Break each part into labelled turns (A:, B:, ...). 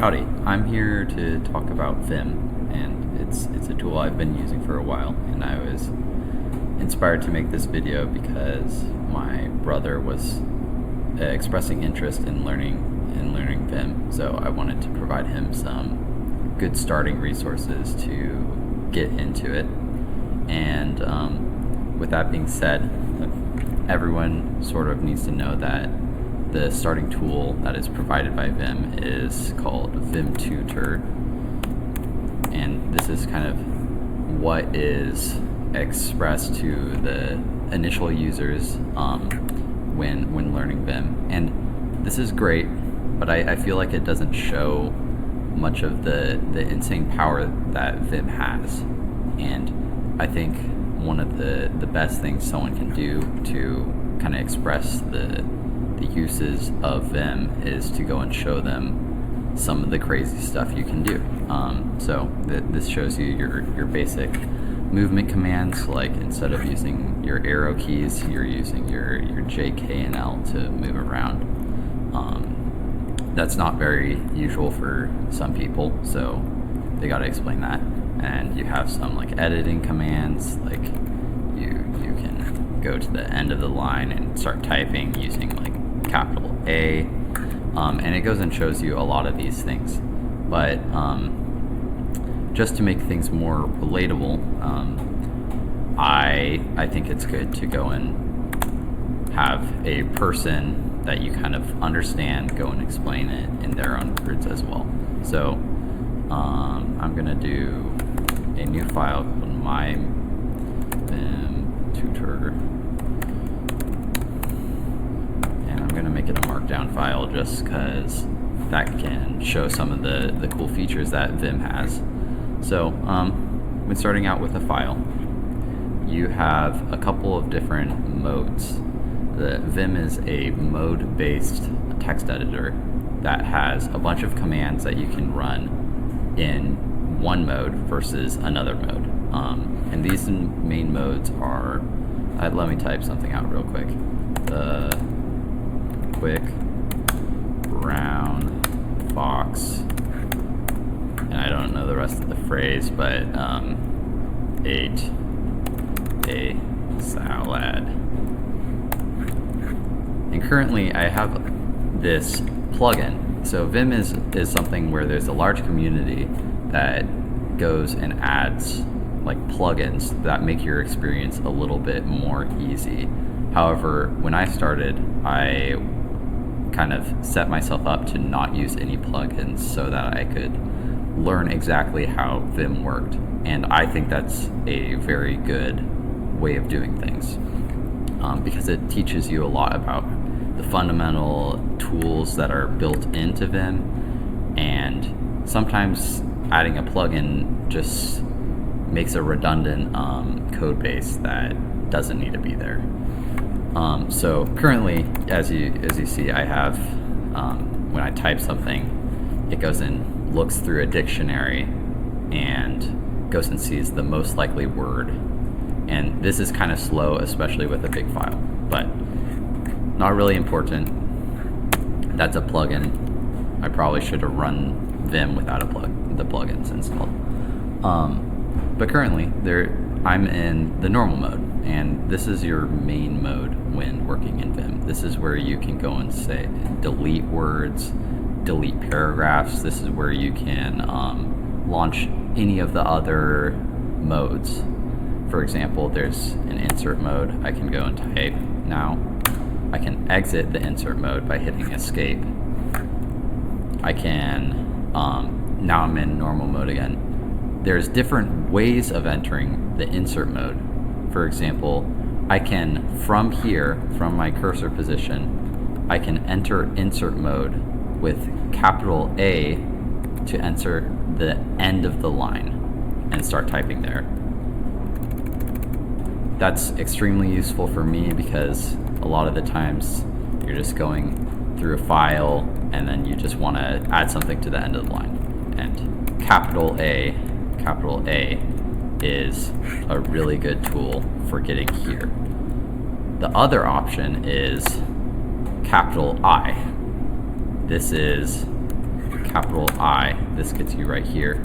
A: Howdy, I'm here to talk about Vim, and it's a tool I've been using for a while, and I was inspired to make this video because my brother was expressing interest in learning Vim, so I wanted to provide him some good starting resources to get into it. And with that being said, everyone sort of needs to know that the starting tool that is provided by Vim is called Vim Tutor, and this is kind of what is expressed to the initial users when learning Vim. And this is great, but I feel like it doesn't show much of the insane power that Vim has. And I think one of the best things someone can do to kind of express the uses of Vim is to go and show them some of the crazy stuff you can do. So this shows you your basic movement commands, like instead of using your arrow keys, you're using your J, K, and L to move around. That's not very usual for some people, so they got to explain that. And you have some like editing commands, like you can go to the end of the line and start typing using like capital A, and it goes and shows you a lot of these things. But just to make things more relatable, I think it's good to go and have a person that you kind of understand go and explain it in their own words as well. So I'm gonna do a new file called my Vim tutor. I'm going to make it a markdown file just because that can show some of the cool features that Vim has. So when starting out with a file, you have a couple of different modes. The Vim is a mode-based text editor that has a bunch of commands that you can run in one mode versus another mode. And these main modes are, let me type something out real quick. The quick brown fox, and I don't know the rest of the phrase, but ate a salad. And currently I have this plugin. So Vim is something where there's a large community that goes and adds like plugins that make your experience a little bit more easy. However, when I started, I kind of set myself up to not use any plugins so that I could learn exactly how Vim worked. And I think that's a very good way of doing things, because it teaches you a lot about the fundamental tools that are built into Vim, and sometimes adding a plugin just makes a redundant code base that doesn't need to be there. So currently, as you see, I have, when I type something, it goes and looks through a dictionary and goes and sees the most likely word. And this is kind of slow, especially with a big file, but not really important. That's a plugin. I probably should have run Vim without the plugins installed. But currently, I'm in the normal mode, and this is your main mode when working in Vim. This is where you can go and say delete words, delete paragraphs. This is where you can launch any of the other modes. For example, there's an insert mode. I can go and type now. I can exit the insert mode by hitting escape. I can, now I'm in normal mode again. There's different ways of entering the insert mode. For example, I can, from here, from my cursor position, I can enter insert mode with capital A to enter the end of the line and start typing there. That's extremely useful for me because a lot of the times you're just going through a file and then you just want to add something to the end of the line. And capital A is a really good tool for getting here. The other option is capital I. This is capital I, this gets you right here.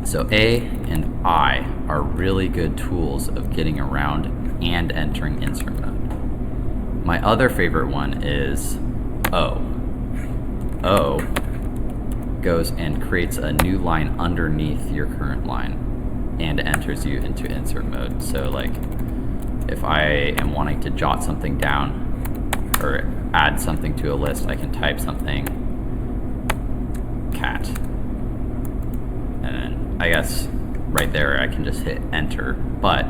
A: So A and I are really good tools of getting around and entering insert mode. My other favorite one is O. O goes and creates a new line underneath your current line and enters you into insert mode. So like if I am wanting to jot something down or add something to a list, I can type something cat. And then I guess right there I can just hit enter, but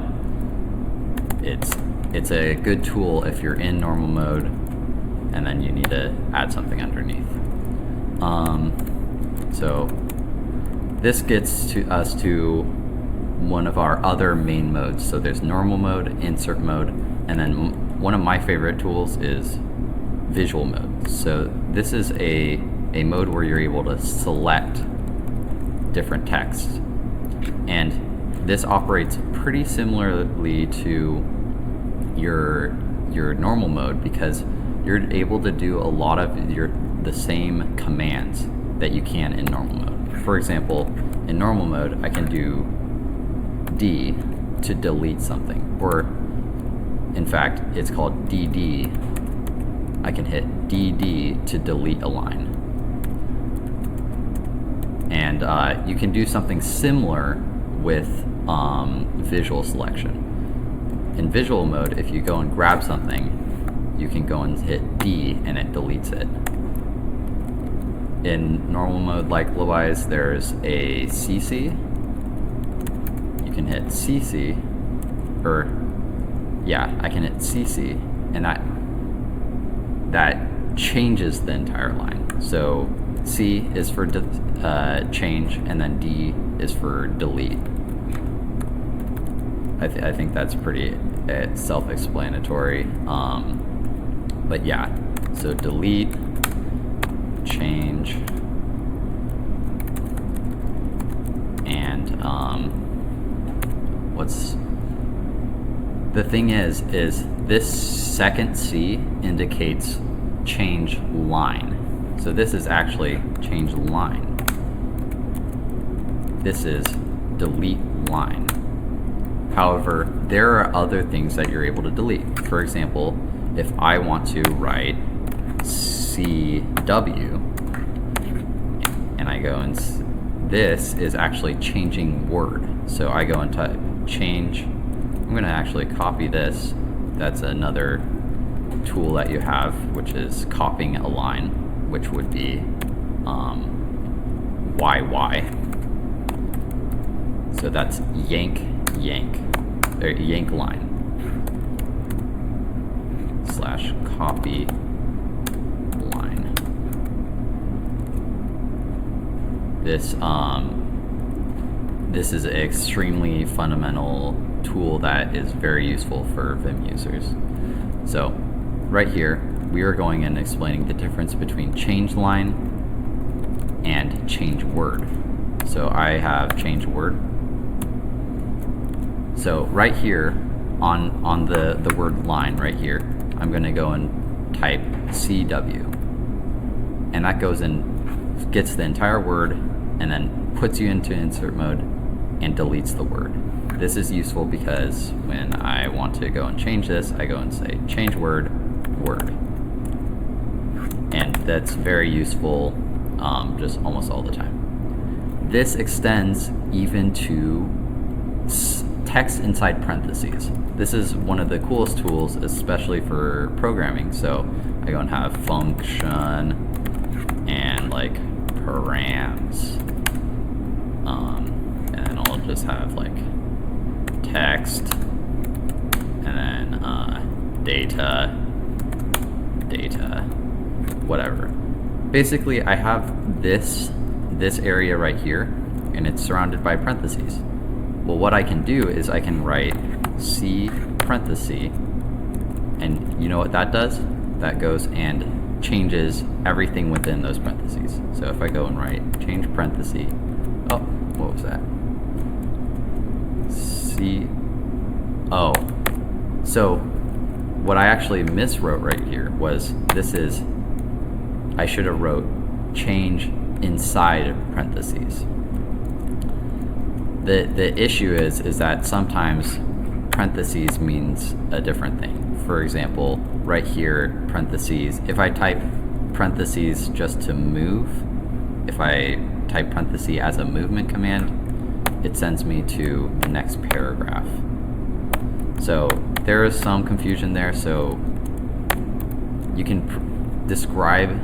A: it's a good tool if you're in normal mode and then you need to add something underneath. So this gets to us to one of our other main modes. So there's normal mode, insert mode, and then one of my favorite tools is visual mode. So this is a mode where you're able to select different text. And this operates pretty similarly to your normal mode because you're able to do a lot of the same commands that you can in normal mode. For example, in normal mode, I can do D to delete something, or in fact, it's called DD. I can hit DD to delete a line. And you can do something similar with visual selection. In visual mode, if you go and grab something, you can go and hit D and it deletes it. In normal mode, likewise, there's a CC. You can hit CC, or yeah, I can hit CC, and that changes the entire line. So C is for change, and then D is for delete. I think that's pretty self-explanatory. But yeah, so delete, change, and the thing is this second C indicates change line. So this is actually change line. This is delete line. However, there are other things that you're able to delete. For example, if I want to write CW, and I go and this is actually changing word. So I go and type change. I'm going to actually copy this. That's another tool that you have, which is copying a line, which would be YY. So that's yank line / copy line. This is an extremely fundamental tool that is very useful for Vim users. So right here, we are going and explaining the difference between change line and change word. So I have change word. So right here on the word line right here, I'm going to go and type CW. And that goes and gets the entire word and then puts you into insert mode and deletes the word. This is useful because when I want to go and change this, I go and say change word, word. And that's very useful just almost all the time. This extends even to text inside parentheses. This is one of the coolest tools, especially for programming. So I go and have function and like params. And then I'll just have like text and then data, whatever. Basically, I have this area right here, and it's surrounded by parentheses. Well, what I can do is I can write C parenthesis, and you know what that does? That goes and changes everything within those parentheses. So if I go and write change parenthesis, oh, what was that? Oh, so what I actually miswrote right here was this is I should have wrote change inside parentheses. The issue is that sometimes parentheses means a different thing. For example, right here, parentheses, if I type parentheses just to move, if I type parentheses as a movement command, it sends me to the next paragraph. So there is some confusion there. So you can describe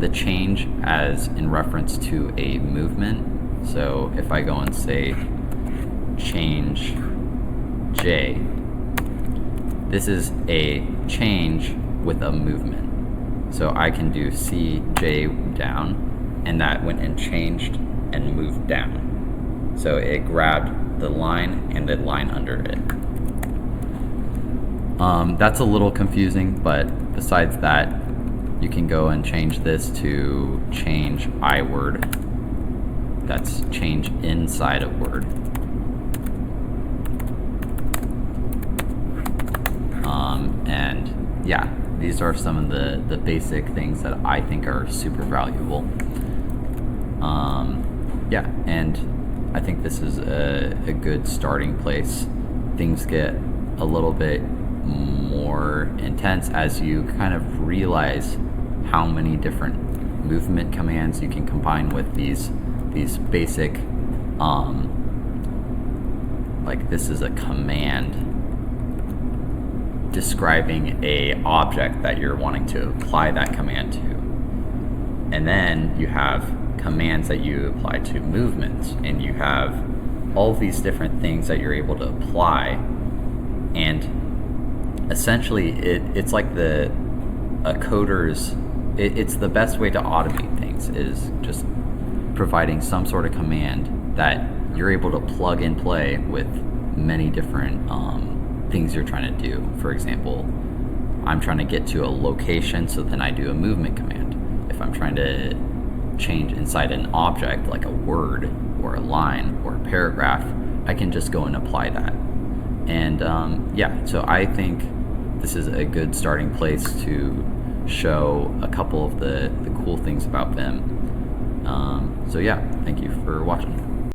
A: the change as in reference to a movement. So if I go and say change J, this is a change with a movement. So I can do CJ down, and that went and changed and moved down. So it grabbed the line and the line under it. That's a little confusing, but besides that, you can go and change this to change iWord. That's change inside of Word. And yeah, these are some of the basic things that I think are super valuable. Yeah, and I think this is a good starting place. Things get a little bit more intense as you kind of realize how many different movement commands you can combine with these basic, like this is a command describing a object that you're wanting to apply that command to. And then you have commands that you apply to movements, and you have all of these different things that you're able to apply. And essentially it's like a coder's, it's the best way to automate things, is just providing some sort of command that you're able to plug and play with many different things you're trying to do. For example, I'm trying to get to a location, so then I do a movement command. If I'm trying to change inside an object like a word or a line or a paragraph, I can just go and apply that. And yeah, so I think this is a good starting place to show a couple of the cool things about Vim. So yeah, thank you for watching.